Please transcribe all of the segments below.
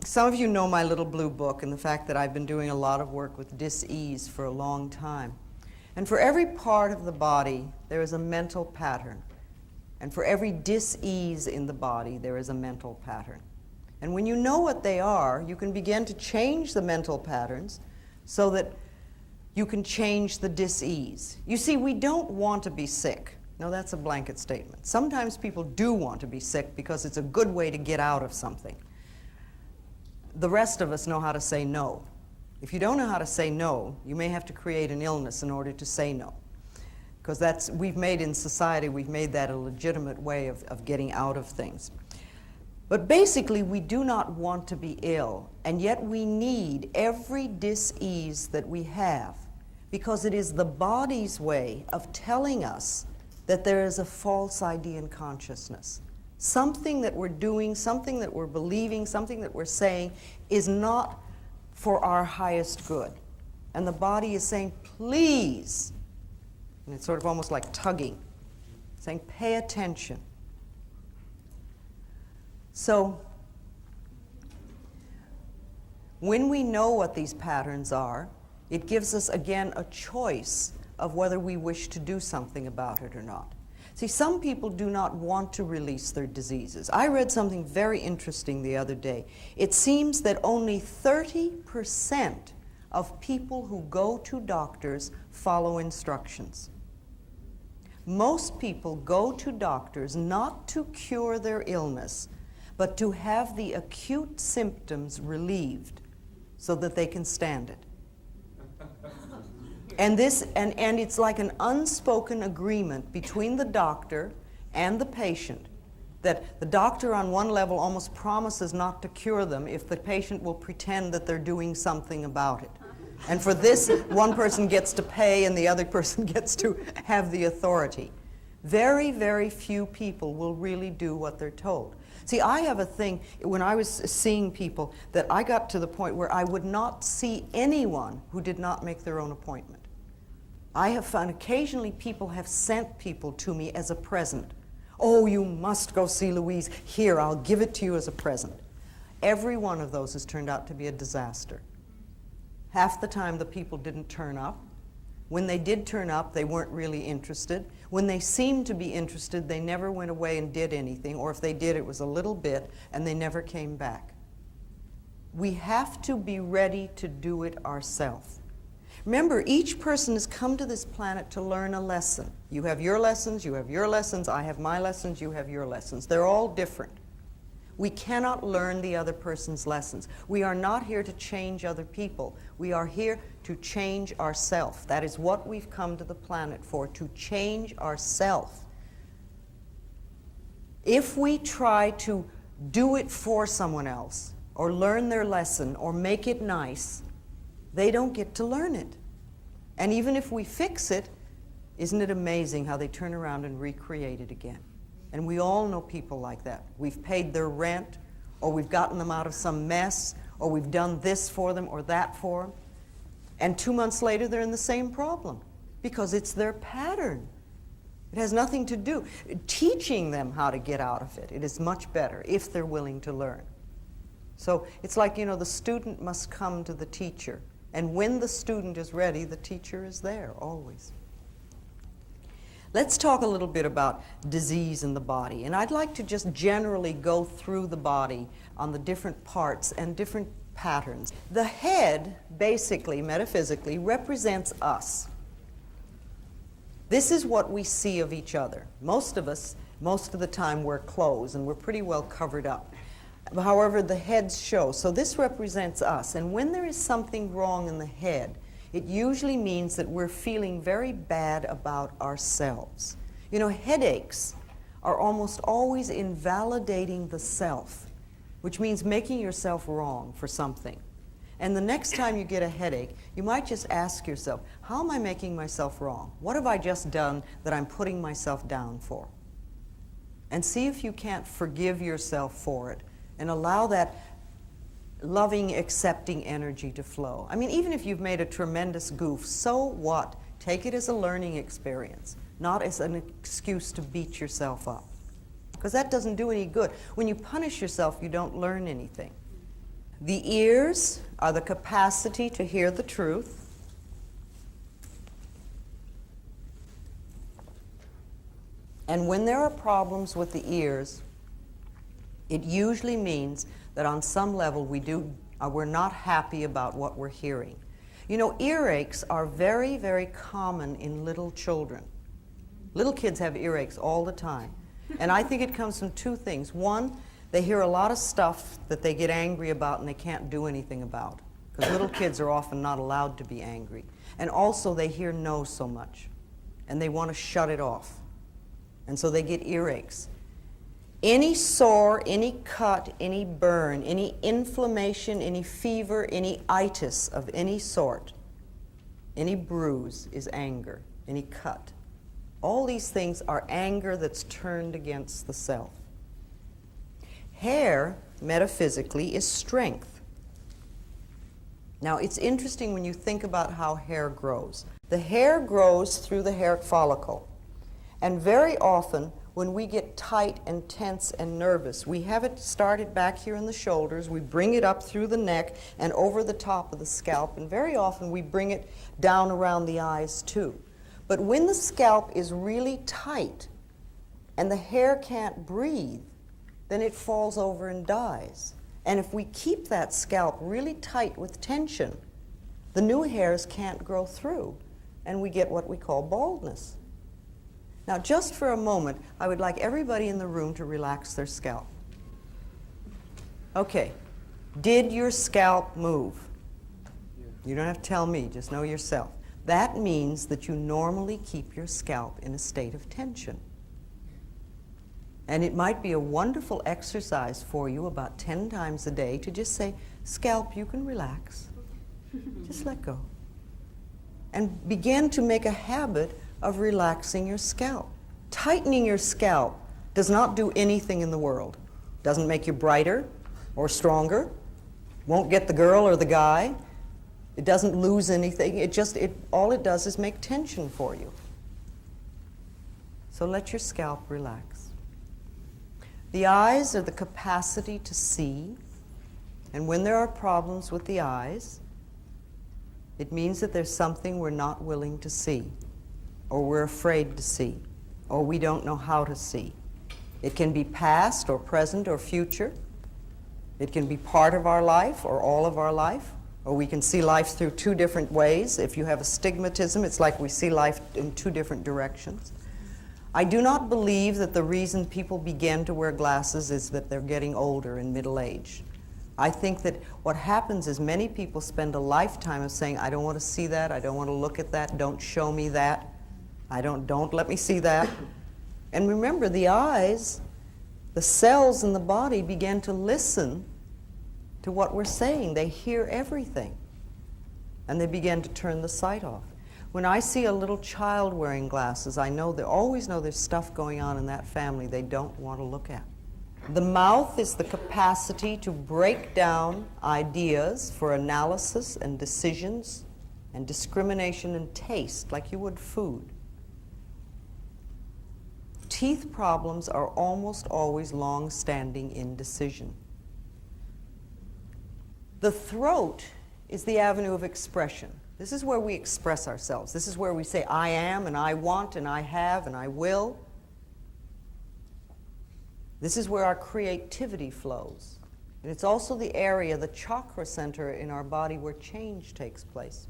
Some of you know my little blue book and the fact that I've been doing a lot of work with dis-ease for a long time. And for every part of the body, there is a mental pattern. And for every dis-ease in the body, there is a mental pattern. And when you know what they are, you can begin to change the mental patterns so that you can change the dis-ease. You see, we don't want to be sick. No, that's a blanket statement. Sometimes people do want to be sick because it's a good way to get out of something. The rest of us know how to say no. If you don't know how to say no, you may have to create an illness in order to say no. Because we've made in society, we've made that a legitimate way of getting out of things. But basically, we do not want to be ill, and yet we need every dis-ease that we have, because it is the body's way of telling us that there is a false idea in consciousness. Something that we're doing, something that we're believing, something that we're saying is not for our highest good. And the body is saying, please, and it's sort of almost like tugging, saying, pay attention. So, when we know what these patterns are, it gives us, again, a choice of whether we wish to do something about it or not. See, some people do not want to release their diseases. I read something very interesting the other day. It seems that only 30% of people who go to doctors follow instructions. Most people go to doctors not to cure their illness, but to have the acute symptoms relieved so that they can stand it. And it's like an unspoken agreement between the doctor and the patient, that the doctor on one level almost promises not to cure them if the patient will pretend that they're doing something about it. And for this, one person gets to pay and the other person gets to have the authority. Very, very few people will really do what they're told. See, I have a thing, when I was seeing people, that I got to the point where I would not see anyone who did not make their own appointment. I have found occasionally people have sent people to me as a present. Oh, you must go see Louise. Here, I'll give it to you as a present. Every one of those has turned out to be a disaster. Half the time the people didn't turn up. When they did turn up, they weren't really interested. When they seemed to be interested, they never went away and did anything, or if they did, it was a little bit, and they never came back. We have to be ready to do it ourselves. Remember, each person has come to this planet to learn a lesson. You have your lessons, you have your lessons, I have my lessons, you have your lessons. They're all different. We cannot learn the other person's lessons. We are not here to change other people. We are here to change ourselves. That is what we've come to the planet for, to change ourselves. If we try to do it for someone else, or learn their lesson, or make it nice, they don't get to learn it. And even if we fix it, isn't it amazing how they turn around and recreate it again? And we all know people like that. We've paid their rent, or we've gotten them out of some mess, or we've done this for them or that for them. And 2 months later, they're in the same problem because it's their pattern. It has nothing to do. Teaching them how to get out of it, it is much better if they're willing to learn. So it's like, the student must come to the teacher. And when the student is ready, the teacher is there, always. Let's talk a little bit about disease in the body. And I'd like to just generally go through the body on the different parts and different patterns. The head, basically, metaphysically, represents us. This is what we see of each other. Most of us, most of the time, wear clothes, and we're pretty well covered up. However, the heads show. So this represents us. And when there is something wrong in the head, it usually means that we're feeling very bad about ourselves. Headaches are almost always invalidating the self, which means making yourself wrong for something. And the next time you get a headache, you might just ask yourself, how am I making myself wrong? What have I just done that I'm putting myself down for? And see if you can't forgive yourself for it and allow that loving, accepting energy to flow. I mean, even if you've made a tremendous goof, so what? Take it as a learning experience, not as an excuse to beat yourself up. Because that doesn't do any good. When you punish yourself, you don't learn anything. The ears are the capacity to hear the truth. And when there are problems with the ears, it usually means that on some level we're not happy about what we're hearing. You know, earaches are very, very common in little children. Little kids have earaches all the time. And I think it comes from two things. One, they hear a lot of stuff that they get angry about and they can't do anything about, because little kids are often not allowed to be angry. And also they hear no so much, and they want to shut it off. And so they get earaches. Any sore, any cut, any burn, any inflammation, any fever, any itis of any sort, any bruise is anger, any cut. All these things are anger that's turned against the self. Hair, metaphysically, is strength. Now, it's interesting when you think about how hair grows. The hair grows through the hair follicle. And very often, when we get tight and tense and nervous, we have it started back here in the shoulders, we bring it up through the neck and over the top of the scalp, and very often we bring it down around the eyes too. But when the scalp is really tight and the hair can't breathe, then it falls over and dies. And if we keep that scalp really tight with tension, the new hairs can't grow through, and we get what we call baldness. Now, just for a moment, I would like everybody in the room to relax their scalp. Okay, did your scalp move? You don't have to tell me, just know yourself. That means that you normally keep your scalp in a state of tension. And it might be a wonderful exercise for you about 10 times a day to just say, scalp, you can relax. Just let go. And begin to make a habit of relaxing your scalp. Tightening your scalp does not do anything in the world. Doesn't make you brighter or stronger. Won't get the girl or the guy. It doesn't lose anything. All it does is make tension for you. So let your scalp relax. The eyes are the capacity to see, and when there are problems with the eyes, it means that there's something we're not willing to see, or we're afraid to see, or we don't know how to see. It can be past or present or future. It can be part of our life or all of our life, or we can see life through two different ways. If you have astigmatism, it's like we see life in two different directions. I do not believe that the reason people begin to wear glasses is that they're getting older in middle age. I think that what happens is many people spend a lifetime of saying, I don't want to see that, I don't want to look at that, don't show me that, don't let me see that. And remember, the eyes, the cells in the body begin to listen to what we're saying. They hear everything. And they begin to turn the sight off. When I see a little child wearing glasses, I always know there's stuff going on in that family they don't want to look at. The mouth is the capacity to break down ideas for analysis and decisions and discrimination and taste, like you would food. Teeth problems are almost always long-standing indecision. The throat is the avenue of expression. This is where we express ourselves. This is where we say, I am, and I want, and I have, and I will. This is where our creativity flows. And it's also the area, the chakra center in our body where change takes place.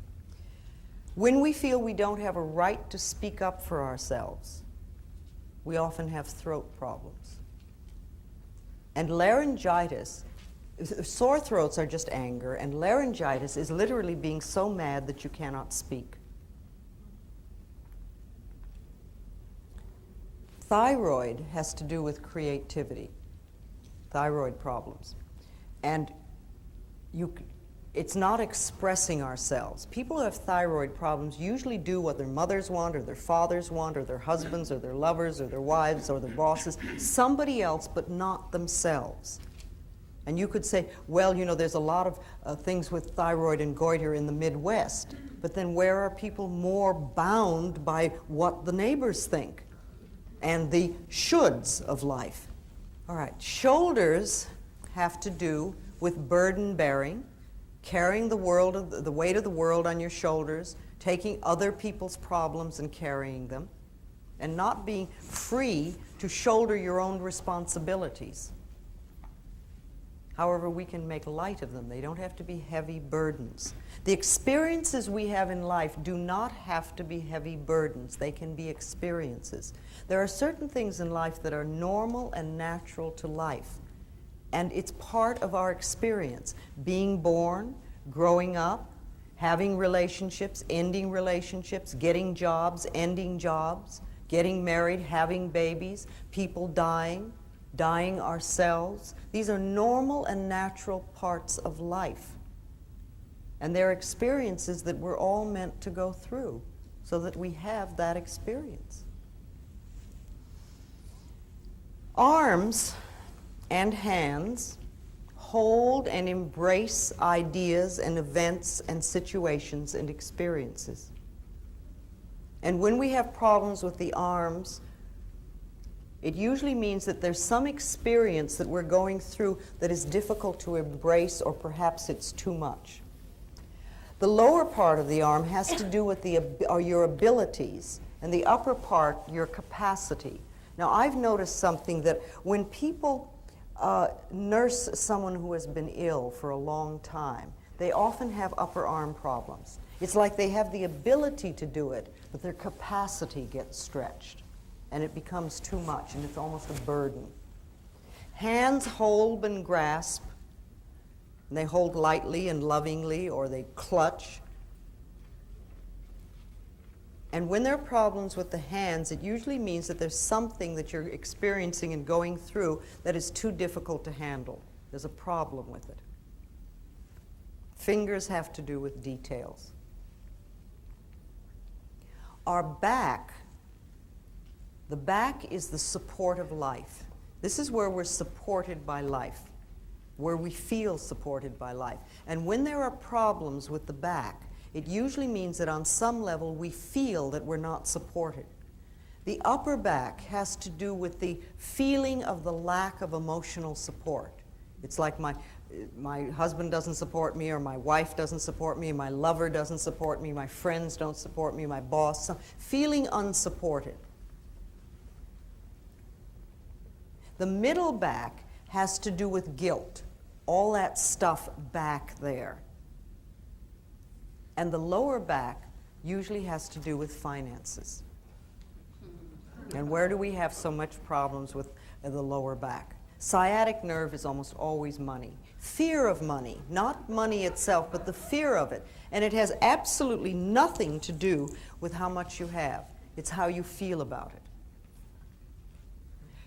When we feel we don't have a right to speak up for ourselves, we often have throat problems. And laryngitis, sore throats are just anger, and laryngitis is literally being so mad that you cannot speak. Thyroid has to do with creativity, thyroid problems. And it's not expressing ourselves. People who have thyroid problems usually do what their mothers want, or their fathers want, or their husbands, or their lovers, or their wives, or their bosses, somebody else, but not themselves. And you could say, well, you know, there's a lot of things with thyroid and goiter in the Midwest, but then where are people more bound by what the neighbors think and the shoulds of life? All right, shoulders have to do with burden bearing, carrying the weight of the world on your shoulders, taking other people's problems and carrying them, and not being free to shoulder your own responsibilities. However, we can make light of them. They don't have to be heavy burdens. The experiences we have in life do not have to be heavy burdens. They can be experiences. There are certain things in life that are normal and natural to life, and it's part of our experience. Being born, growing up, having relationships, ending relationships, getting jobs, ending jobs, getting married, having babies, people dying ourselves. These are normal and natural parts of life. And they're experiences that we're all meant to go through so that we have that experience. Arms and hands hold and embrace ideas and events and situations and experiences. And when we have problems with the arms, it usually means that there's some experience that we're going through that is difficult to embrace, or perhaps it's too much. The lower part of the arm has to do with your abilities, and the upper part, your capacity. Now, I've noticed something, that when people nurse someone who has been ill for a long time, they often have upper arm problems. It's like they have the ability to do it, but their capacity gets stretched, and it becomes too much, and it's almost a burden. Hands hold and grasp, and they hold lightly and lovingly, or they clutch. And when there are problems with the hands, it usually means that there's something that you're experiencing and going through that is too difficult to handle. There's a problem with it. Fingers have to do with details. Our back, the back is the support of life. This is where we're supported by life, where we feel supported by life. And when there are problems with the back, it usually means that on some level we feel that we're not supported. The upper back has to do with the feeling of the lack of emotional support. It's like my husband doesn't support me, or my wife doesn't support me, my lover doesn't support me, my friends don't support me, my boss, feeling unsupported. The middle back has to do with guilt, all that stuff back there. And the lower back usually has to do with finances. And where do we have so much problems with the lower back? Sciatic nerve is almost always money. Fear of money, not money itself, but the fear of it. And it has absolutely nothing to do with how much you have. It's how you feel about it.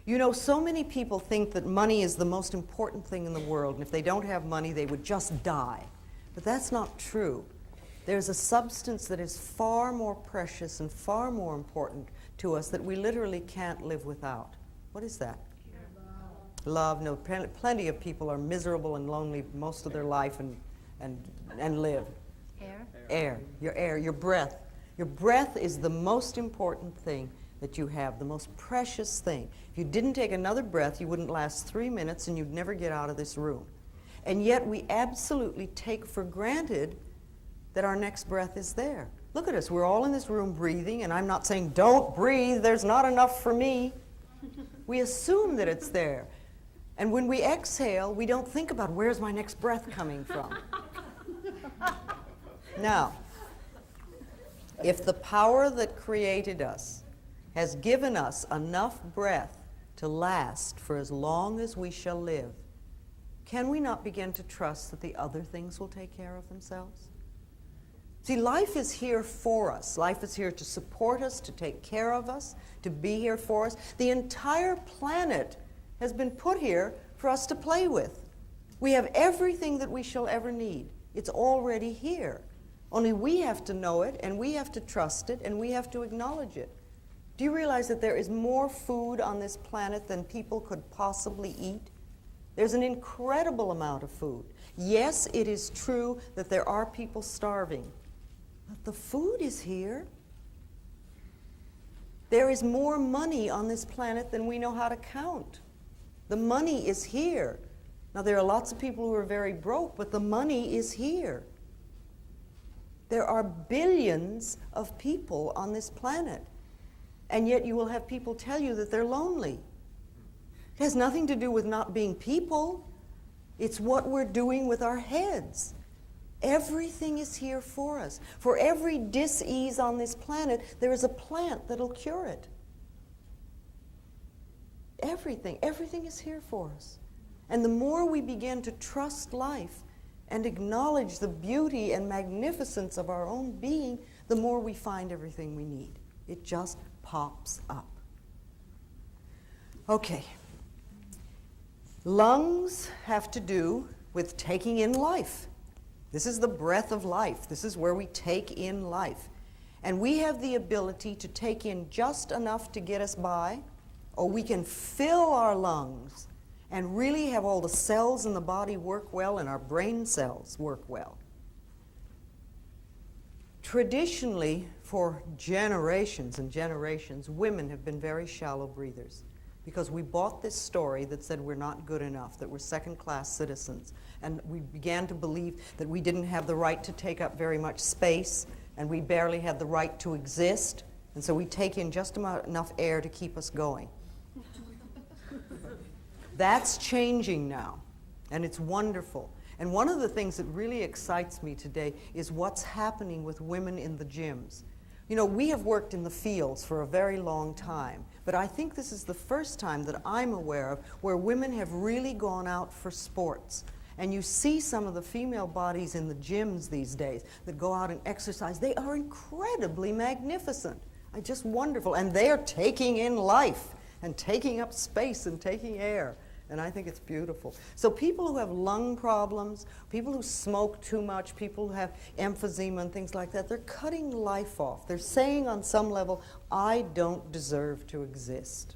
You know, so many people think that money is the most important thing in the world, and if they don't have money, they would just die. But that's not true. There's a substance that is far more precious and far more important to us that we literally can't live without. What is that? Love. No, plenty of people are miserable and lonely most of their life and live. Air. Your air, your breath. Your breath is the most important thing that you have, the most precious thing. If you didn't take another breath, you wouldn't last 3 minutes and you'd never get out of this room. And yet we absolutely take for granted that our next breath is there. Look at us, we're all in this room breathing, and I'm not saying don't breathe, there's not enough for me. We assume that it's there. And when we exhale, we don't think about where's my next breath coming from. Now, if the power that created us has given us enough breath to last for as long as we shall live, can we not begin to trust that the other things will take care of themselves? See, life is here for us. Life is here to support us, to take care of us, to be here for us. The entire planet has been put here for us to play with. We have everything that we shall ever need. It's already here. Only we have to know it, and we have to trust it, and we have to acknowledge it. Do you realize that there is more food on this planet than people could possibly eat? There's an incredible amount of food. Yes, it is true that there are people starving, but the food is here. There is more money on this planet than we know how to count. The money is here. Now, there are lots of people who are very broke, but the money is here. There are billions of people on this planet, and yet you will have people tell you that they're lonely. It has nothing to do with not being people. It's what we're doing with our heads. Everything is here for us. For every dis-ease on this planet, there is a plant that'll cure it. Everything is here for us. And the more we begin to trust life and acknowledge the beauty and magnificence of our own being, the more we find everything we need. It just pops up. Okay. Lungs have to do with taking in life. This is the breath of life. This is where we take in life. And we have the ability to take in just enough to get us by, or we can fill our lungs and really have all the cells in the body work well and our brain cells work well. Traditionally, for generations and generations, women have been very shallow breathers because we bought this story that said we're not good enough, that we're second-class citizens, and we began to believe that we didn't have the right to take up very much space, and we barely had the right to exist, and so we take in just enough air to keep us going. That's changing now, and it's wonderful. And one of the things that really excites me today is what's happening with women in the gyms. You know, we have worked in the fields for a very long time, but I think this is the first time that I'm aware of where women have really gone out for sports. And you see some of the female bodies in the gyms these days that go out and exercise. They are incredibly magnificent. Just wonderful. And they are taking in life and taking up space and taking air. And I think it's beautiful. So people who have lung problems, people who smoke too much, people who have emphysema and things like that, they're cutting life off. They're saying on some level, I don't deserve to exist,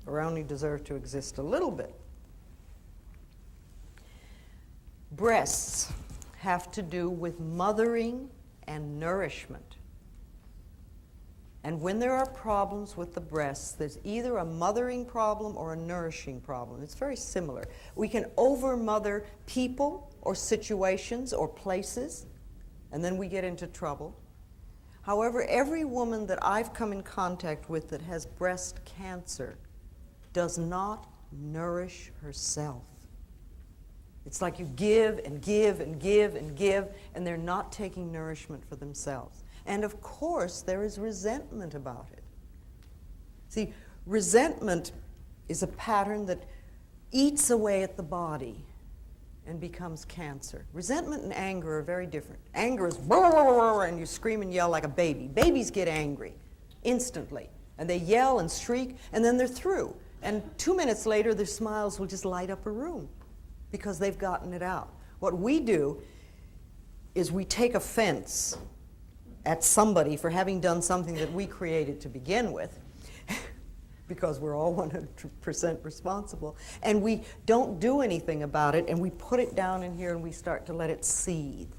or I only deserve to exist a little bit. Breasts have to do with mothering and nourishment. And when there are problems with the breasts, there's either a mothering problem or a nourishing problem. It's very similar. We can over-mother people or situations or places, and then we get into trouble. However, every woman that I've come in contact with that has breast cancer does not nourish herself. It's like you give and give and give and give, and they're not taking nourishment for themselves. And of course, there is resentment about it. See, resentment is a pattern that eats away at the body and becomes cancer. Resentment and anger are very different. Anger is and you scream and yell like a baby. Babies get angry instantly, and they yell and shriek, and then they're through. And 2 minutes later, their smiles will just light up a room because they've gotten it out. What we do is we take offense at somebody for having done something that we created to begin with, because we're all 100% responsible, and we don't do anything about it, and we put it down in here and we start to let it seethe,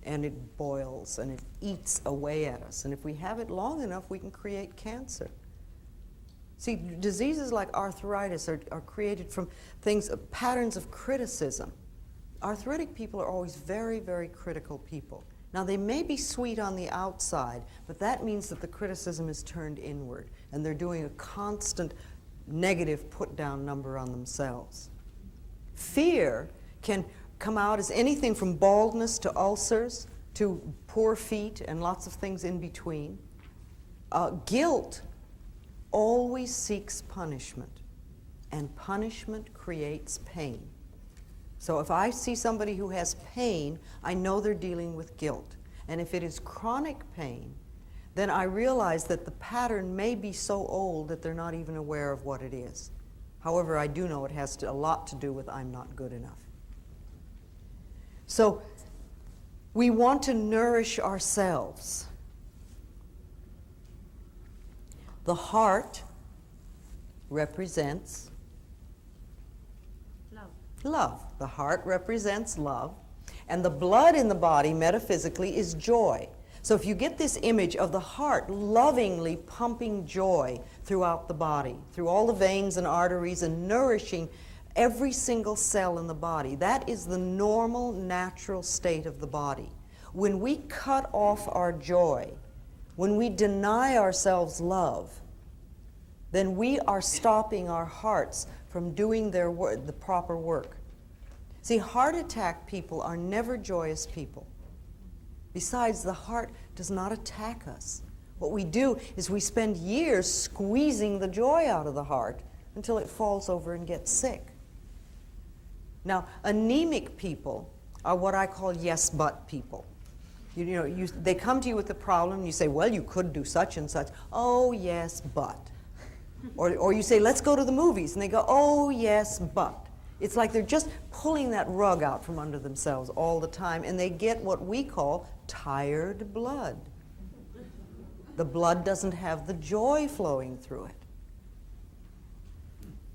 and it boils and it eats away at us. And if we have it long enough, we can create cancer. See, diseases like arthritis are created from things, patterns of criticism. Arthritic people are always very, very critical people. Now, they may be sweet on the outside, but that means that the criticism is turned inward, and they're doing a constant negative put-down number on themselves. Fear can come out as anything from baldness to ulcers to poor feet and lots of things in between. Guilt always seeks punishment, and punishment creates pain. So if I see somebody who has pain, I know they're dealing with guilt. And if it is chronic pain, then I realize that the pattern may be so old that they're not even aware of what it is. However, I do know it has a lot to do with I'm not good enough. So we want to nourish ourselves. The heart represents love. The heart represents love, and the blood in the body, metaphysically, is joy. So if you get this image of the heart lovingly pumping joy throughout the body, through all the veins and arteries, and nourishing Every single cell in the body. That is the normal, natural state of the body. When we cut off our joy, when we deny ourselves love, then we are stopping our hearts from doing the proper work. See, heart attack people are never joyous people. Besides, the heart does not attack us. What we do is we spend years squeezing the joy out of the heart until it falls over and gets sick. Now, anemic people are what I call yes but people. They come to you with a problem, and you say, well, you could do such and such. Oh, yes, but. Or you say, let's go to the movies, and they go, oh, yes, but. It's like they're just pulling that rug out from under themselves all the time, and they get what we call tired blood. The blood doesn't have the joy flowing through it.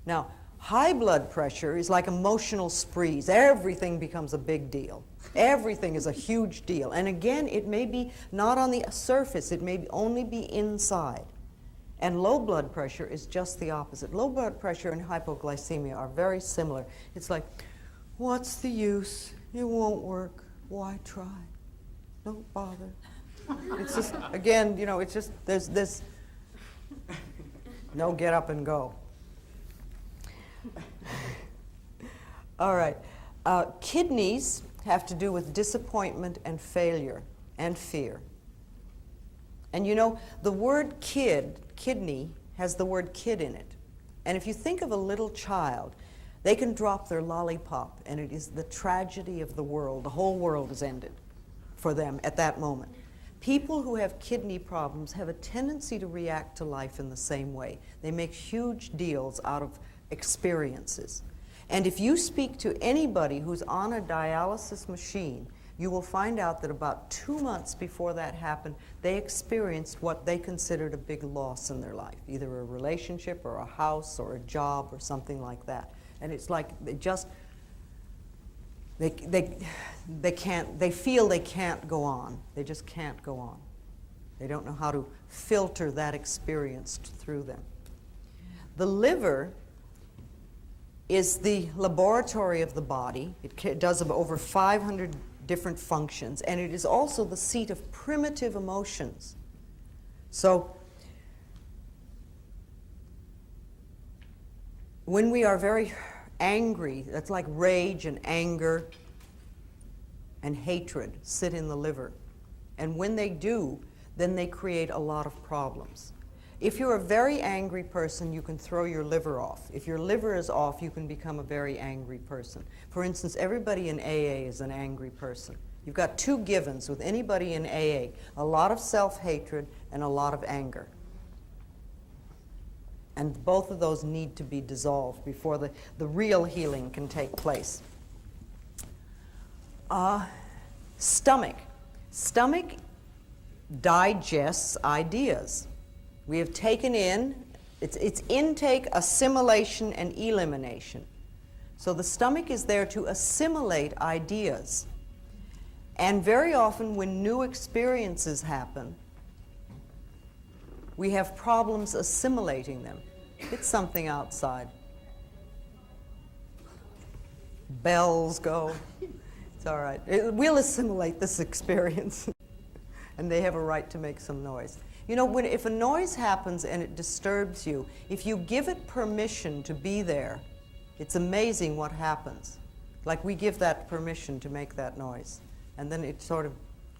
Now, high blood pressure is like emotional sprees. Everything becomes a big deal. Everything is a huge deal. And again, it may be not on the surface, it may only be inside. And low blood pressure is just the opposite. Low blood pressure and hypoglycemia are very similar. It's like, what's the use? It won't work. Why try? Don't bother. It's just, again, it's just, there's this, no get up and go. All right. Kidneys have to do with disappointment and failure and fear. And the word kidney has the word kid in it. And if you think of a little child, they can drop their lollipop and it is the tragedy of the world. The whole world is ended for them at that moment. People who have kidney problems have a tendency to react to life in the same way. They make huge deals out of experiences. And if you speak to anybody who's on a dialysis machine, you will find out that about 2 months before that happened, they experienced what they considered a big loss in their life, either a relationship or a house or a job or something like that. And it's like they feel they can't go on. They just can't go on. They don't know how to filter that experience through them. The liver is the laboratory of the body. It does over 500 different functions, and it is also the seat of primitive emotions. So when we are very angry, that's like rage and anger and hatred sit in the liver. And when they do, then they create a lot of problems. If you're a very angry person, you can throw your liver off. If your liver is off, you can become a very angry person. For instance, everybody in AA is an angry person. You've got two givens with anybody in AA, a lot of self-hatred and a lot of anger. And both of those need to be dissolved before the real healing can take place. Stomach. Stomach digests ideas. We have taken in, it's intake, assimilation, and elimination. So the stomach is there to assimilate ideas. And very often when new experiences happen, we have problems assimilating them. It's something outside. Bells go. It's all right. We'll assimilate this experience. And they have a right to make some noise. If a noise happens and it disturbs you, if you give it permission to be there, it's amazing what happens. Like we give that permission to make that noise, and then it sort of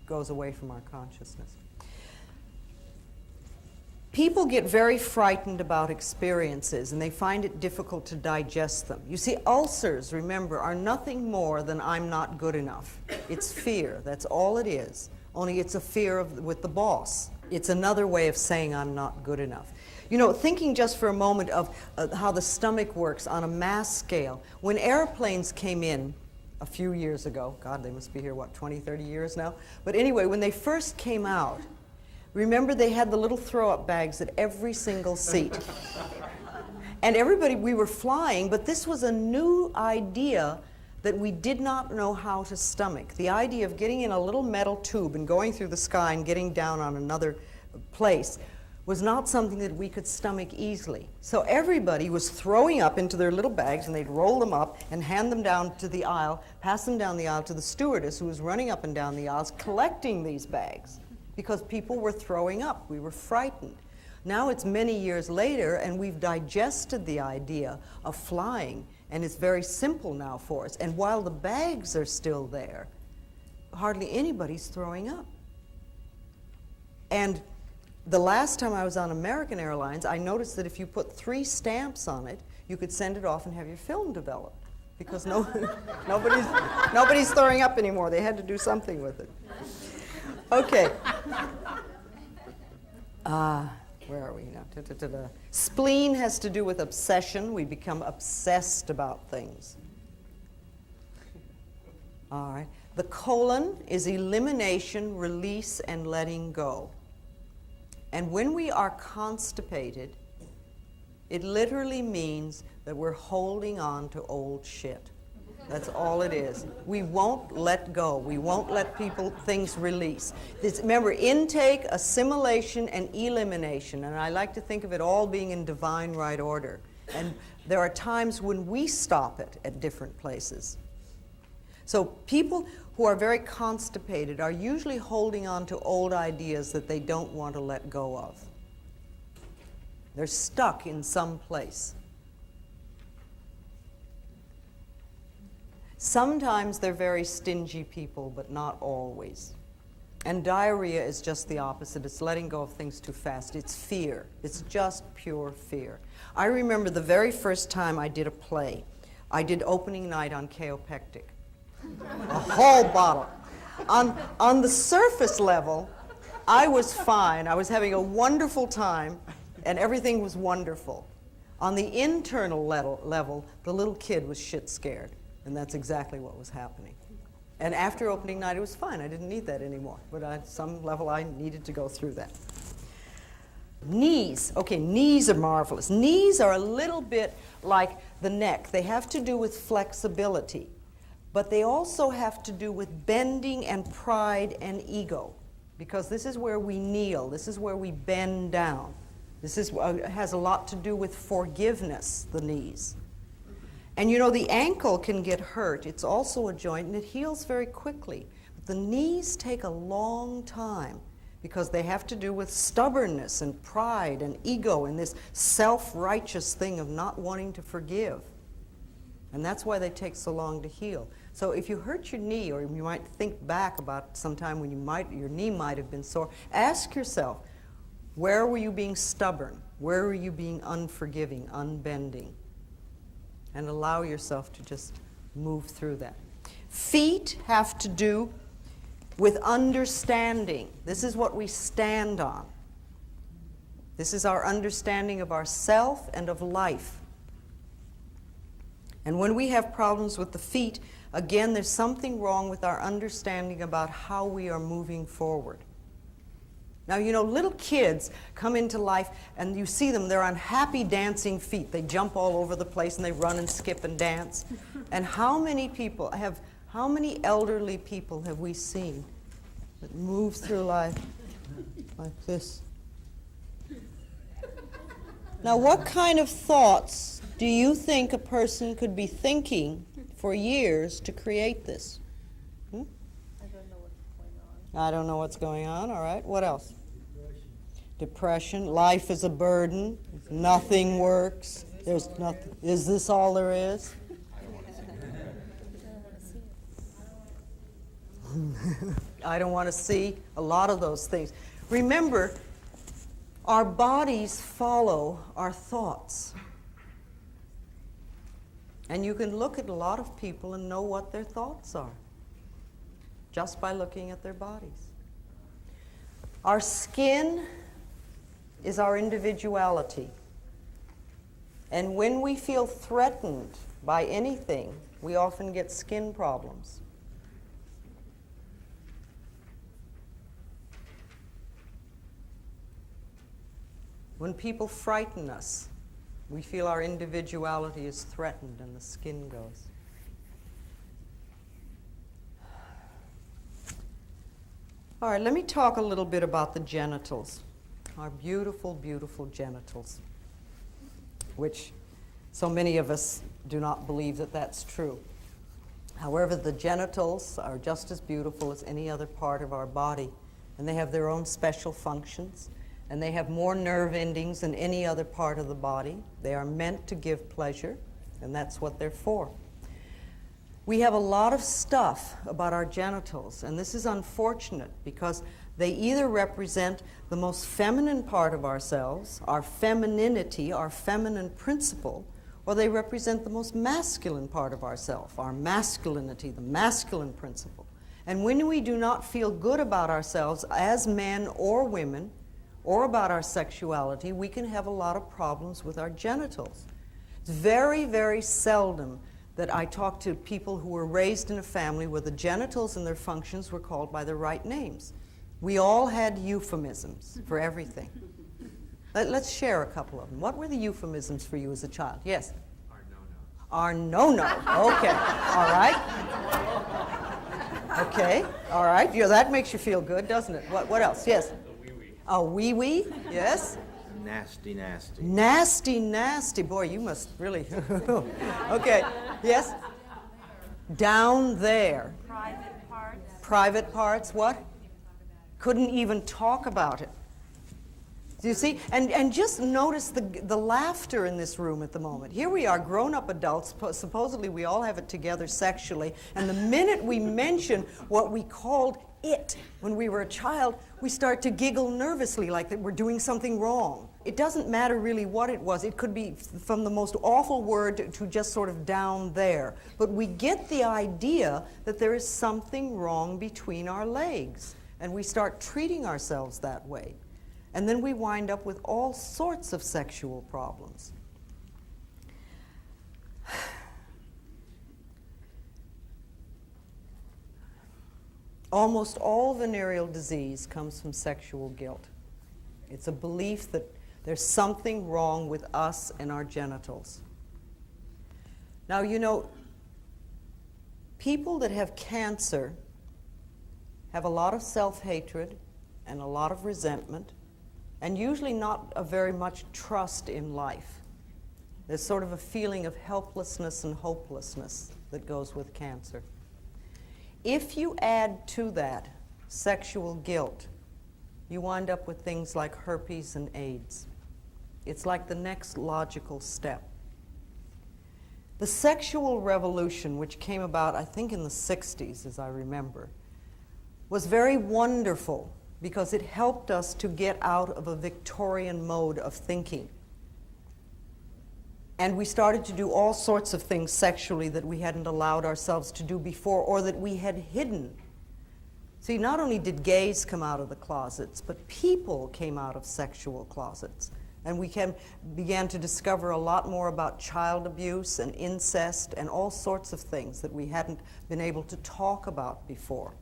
goes away from our consciousness. People get very frightened about experiences, and they find it difficult to digest them. You see, ulcers, remember, are nothing more than I'm not good enough. It's fear. That's all it is. Only it's a fear with the boss. It's another way of saying I'm not good enough. Thinking just for a moment of how the stomach works on a mass scale. When airplanes came in a few years ago, God, they must be here, 20, 30 years now? But anyway, when they first came out, remember they had the little throw-up bags at every single seat. And everybody, we were flying, but this was a new idea that we did not know how to stomach. The idea of getting in a little metal tube and going through the sky and getting down on another place was not something that we could stomach easily. So everybody was throwing up into their little bags, and they'd roll them up and hand them down to the aisle, pass them down the aisle to the stewardess who was running up and down the aisles collecting these bags because people were throwing up. We were frightened. Now it's many years later, and we've digested the idea of flying, and it's very simple now for us. And while the bags are still there, hardly anybody's throwing up. And the last time I was on American Airlines, I noticed that if you put 3 stamps on it, you could send it off and have your film developed, because nobody's throwing up anymore. They had to do something with it. Okay. Where are we now? Spleen has to do with obsession. We become obsessed about things. All right. The colon is elimination, release, and letting go. And when we are constipated, it literally means that we're holding on to old shit. That's all it is. We won't let go. We won't let things release. Remember, intake, assimilation, and elimination. And I like to think of it all being in divine right order. And there are times when we stop it at different places. So people who are very constipated are usually holding on to old ideas that they don't want to let go of. They're stuck in some place. Sometimes they're very stingy people, but not always. And diarrhea is just the opposite. It's letting go of things too fast. It's fear. It's just pure fear. I remember the very first time I did a play. I did opening night on Kaopectic. A whole bottle. On the surface level, I was fine. I was having a wonderful time, and everything was wonderful. On the internal level, the little kid was shit scared. And that's exactly what was happening. And after opening night, it was fine. I didn't need that anymore. But at some level, I needed to go through that. Knees. Okay, knees are marvelous. Knees are a little bit like the neck. They have to do with flexibility. But they also have to do with bending and pride and ego. Because this is where we kneel. This is where we bend down. This has a lot to do with forgiveness, the knees. And you know, the ankle can get hurt. It's also a joint, and it heals very quickly. But the knees take a long time because they have to do with stubbornness and pride and ego and this self-righteous thing of not wanting to forgive. And that's why they take so long to heal. So if you hurt your knee, or you might think back about some time when your knee might have been sore, ask yourself, where were you being stubborn? Where were you being unforgiving, unbending? And allow yourself to just move through that. Feet have to do with understanding. This is what we stand on. This is our understanding of ourself and of life. And when we have problems with the feet, again, there's something wrong with our understanding about how we are moving forward. Now, you know, little kids come into life and you see them, they're on happy dancing feet. They jump all over the place and they run and skip and dance. And how many elderly people have we seen that move through life like this? Now, what kind of thoughts do you think a person could be thinking for years to create this? I don't know what's going on, all right. What else? Depression. Life is a burden. Nothing works. There's nothing. Is this all there is? I don't want to see a lot of those things. Remember, our bodies follow our thoughts. And you can look at a lot of people and know what their thoughts are, just by looking at their bodies. Our skin is our individuality. And when we feel threatened by anything, we often get skin problems. When people frighten us, we feel our individuality is threatened and the skin goes. All right, let me talk a little bit about the genitals. our beautiful, beautiful genitals, which so many of us do not believe that that's true. However, the genitals are just as beautiful as any other part of our body, and they have their own special functions, and they have more nerve endings than any other part of the body. They are meant to give pleasure, and that's what they're for. We have a lot of stuff about our genitals, and this is unfortunate because they either represent the most feminine part of ourselves, our femininity, our feminine principle, or they represent the most masculine part of ourselves, our masculinity, the masculine principle. And when we do not feel good about ourselves as men or women, or about our sexuality, we can have a lot of problems with our genitals. It's very, very seldom that I talk to people who were raised in a family where the genitals and their functions were called by the right names. We all had euphemisms for everything. Let's share a couple of them. What were the euphemisms for you as a child? Yes? Our no-no. Okay. All right. Okay. All right. Yeah, that makes you feel good, doesn't it? What else? Yes? The wee-wee. Oh, wee-wee. Yes? Nasty, nasty. Nasty, nasty. Boy, you must really... Okay. Yes? Down there. Private parts. Private parts. What? Couldn't even talk about it. Do you see? And just notice the laughter in this room at the moment. Here we are, grown-up adults, supposedly we all have it together sexually, and the minute we mention what we called it when we were a child, we start to giggle nervously like that we're doing something wrong. It doesn't matter really what it was. It could be from the most awful word to just sort of down there. But we get the idea that there is something wrong between our legs, and we start treating ourselves that way. And then we wind up with all sorts of sexual problems. Almost all venereal disease comes from sexual guilt. It's a belief that there's something wrong with us and our genitals. Now, you know, people that have cancer have a lot of self-hatred and a lot of resentment, and usually not a very much trust in life. There's sort of a feeling of helplessness and hopelessness that goes with cancer. If you add to that sexual guilt, you wind up with things like herpes and AIDS. It's like the next logical step. The sexual revolution, which came about, I think, in the 60s, as I remember, was very wonderful because it helped us to get out of a Victorian mode of thinking. And we started to do all sorts of things sexually that we hadn't allowed ourselves to do before or that we had hidden. See, not only did gays come out of the closets, but people came out of sexual closets. And we began to discover a lot more about child abuse and incest and all sorts of things that we hadn't been able to talk about before.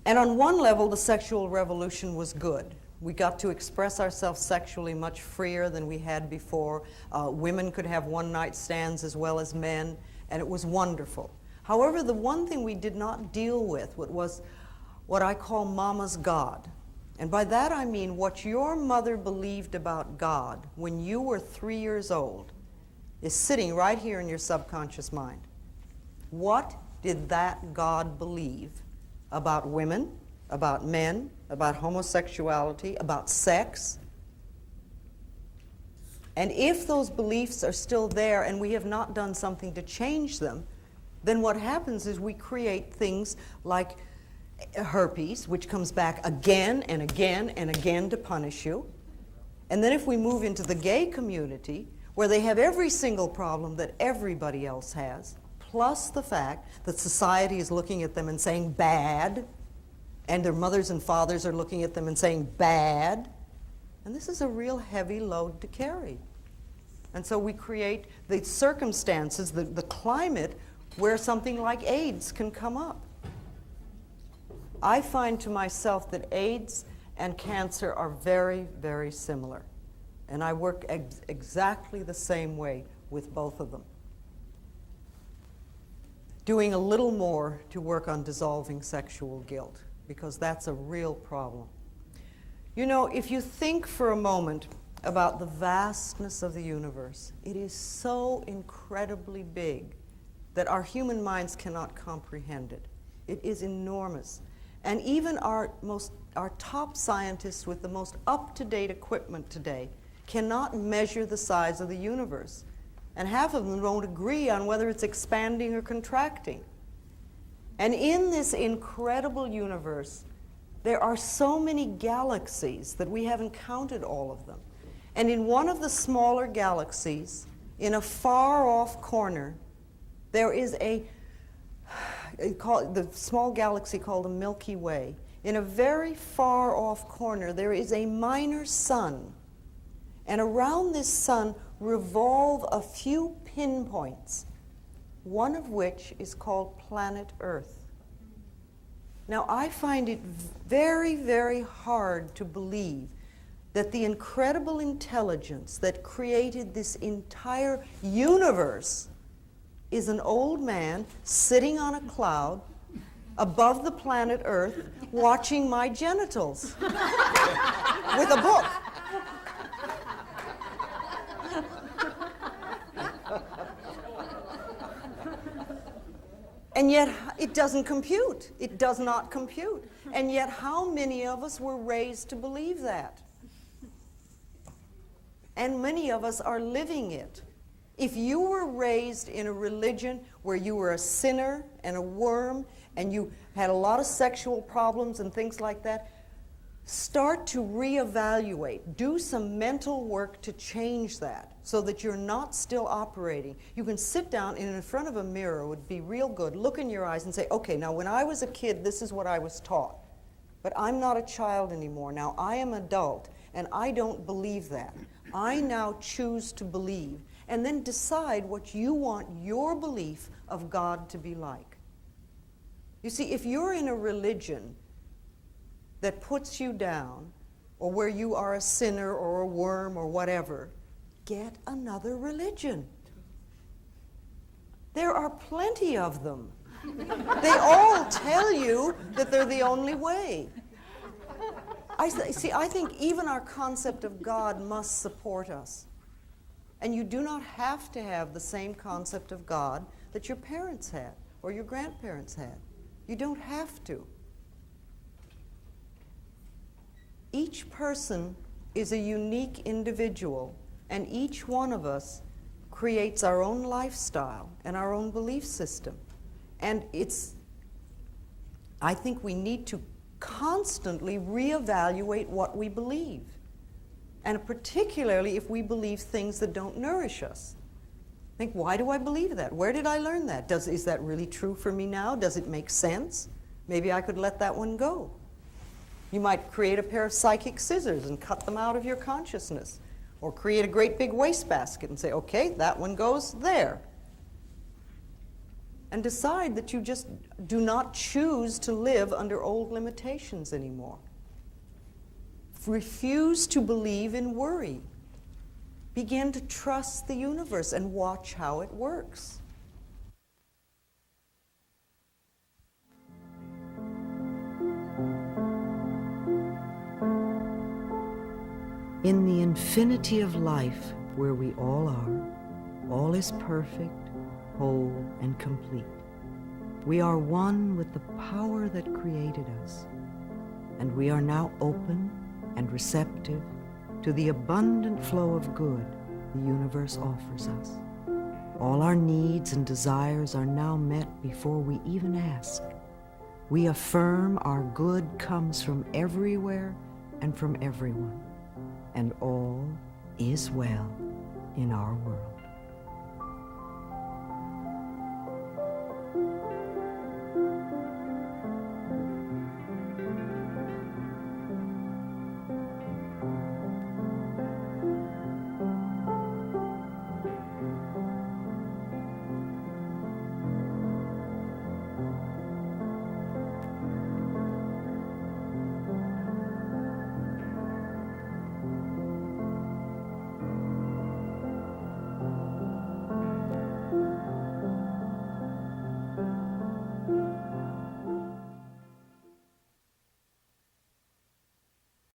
And on one level, the sexual revolution was good. We got to express ourselves sexually much freer than we had before. Women could have one-night stands as well as men, and it was wonderful. However, the one thing we did not deal with was what I call Mama's God. And by that I mean what your mother believed about God when you were 3 years old is sitting right here in your subconscious mind. What did that God believe about women, about men, about homosexuality, about sex? And if those beliefs are still there and we have not done something to change them, then what happens is we create things like herpes, which comes back again and again and again to punish you. And then if we move into the gay community, where they have every single problem that everybody else has, plus the fact that society is looking at them and saying bad, and their mothers and fathers are looking at them and saying bad, and this is a real heavy load to carry. And so we create the circumstances, the climate, where something like AIDS can come up. I find to myself that AIDS and cancer are very, very similar. And I work exactly the same way with both of them. Doing a little more to work on dissolving sexual guilt, because that's a real problem. You know, if you think for a moment about the vastness of the universe, it is so incredibly big that our human minds cannot comprehend it. It is enormous. And even our top scientists with the most up-to-date equipment today cannot measure the size of the universe. And half of them won't agree on whether it's expanding or contracting. And in this incredible universe, there are so many galaxies that we haven't counted all of them. And in one of the smaller galaxies, in a far-off corner, there is the small galaxy called the Milky Way. In a very far-off corner, there is a minor sun. And around this sun revolve a few pinpoints, one of which is called planet Earth. Now, I find it very, very hard to believe that the incredible intelligence that created this entire universe is an old man sitting on a cloud above the planet Earth watching my genitals with a book. And yet it doesn't compute. It does not compute. And yet how many of us were raised to believe that? And many of us are living it. If you were raised in a religion where you were a sinner and a worm and you had a lot of sexual problems and things like that, start to reevaluate. Do some mental work to change that so that you're not still operating. You can sit down and in front of a mirror, would be real good, look in your eyes and say, okay, now when I was a kid, this is what I was taught. But I'm not a child anymore. Now I am adult and I don't believe that. I now choose to believe, and then decide what you want your belief of God to be like. You see, if you're in a religion that puts you down, or where you are a sinner or a worm or whatever, get another religion. There are plenty of them. They all tell you that they're the only way. I think even our concept of God must support us. And you do not have to have the same concept of God that your parents had or your grandparents had. You don't have to. Each person is a unique individual, and each one of us creates our own lifestyle and our own belief system. And I think we need to constantly reevaluate what we believe, and particularly if we believe things that don't nourish us. Think, why do I believe that? Where did I learn that? Is that really true for me now? Does it make sense? Maybe I could let that one go. You might create a pair of psychic scissors and cut them out of your consciousness, or create a great big wastebasket and say, okay, that one goes there. And decide that you just do not choose to live under old limitations anymore. Refuse to believe in worry. Begin to trust the universe and watch how it works. In the infinity of life where we all are, all is perfect, whole, and complete. We are one with the power that created us, and we are now open and receptive to the abundant flow of good the universe offers us. All our needs and desires are now met before we even ask. We affirm our good comes from everywhere and from everyone, and all is well in our world.